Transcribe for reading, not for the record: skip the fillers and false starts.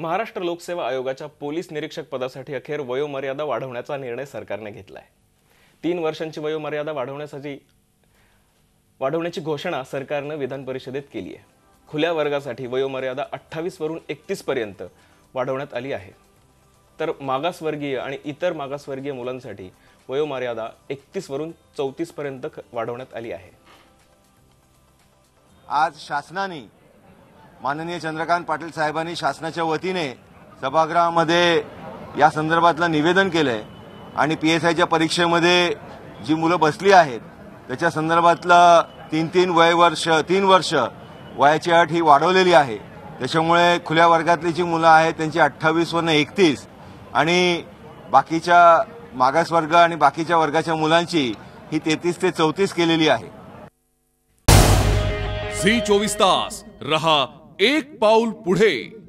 महाराष्ट्र लोकसेवा आयोगाच्या पोलीस निरीक्षक पदासाठी अखेर वयोमर्यादा वाढवण्याचा निर्णय सरकारने घेतला आहे। 3 वर्षांची वयोमर्यादा वाढवण्याची घोषणा सरकारने विधान परिषदेत केली आहे। खुल्या वर्गासाठी वयोमर्यादा 28 वरून 31 पर्यंत वाढवण्यात आली आहे, तर मागासवर्गीय आणि इतर मागासवर्गीय मुलांसाठी वयोमर्यादा 31 वरून 34 पर्यंत वाढवण्यात आली आहे। आज शासनाने माननीय चंद्रकांत पाटील साहेबांनी शासनाच्या वतीने सभागृहामध्ये या संदर्भातलं निवेदन केलंय आणि पीएसआयच्या परीक्षेमध्ये जी मुलं बसली आहेत त्याच्या संदर्भातलं 3 वर्ष वयाची अट ही वाढवलेली आहे। त्याच्यामुळे खुल्या वर्गातली जी मुलं आहेत त्यांची 28 वरून 31 आणि बाकीच्या मागासवर्ग आणि बाकीच्या वर्गाच्या मुलांची ही 33 ते 34 केलेली आहे। झी 24 तास रहा एक पाऊल पुढे।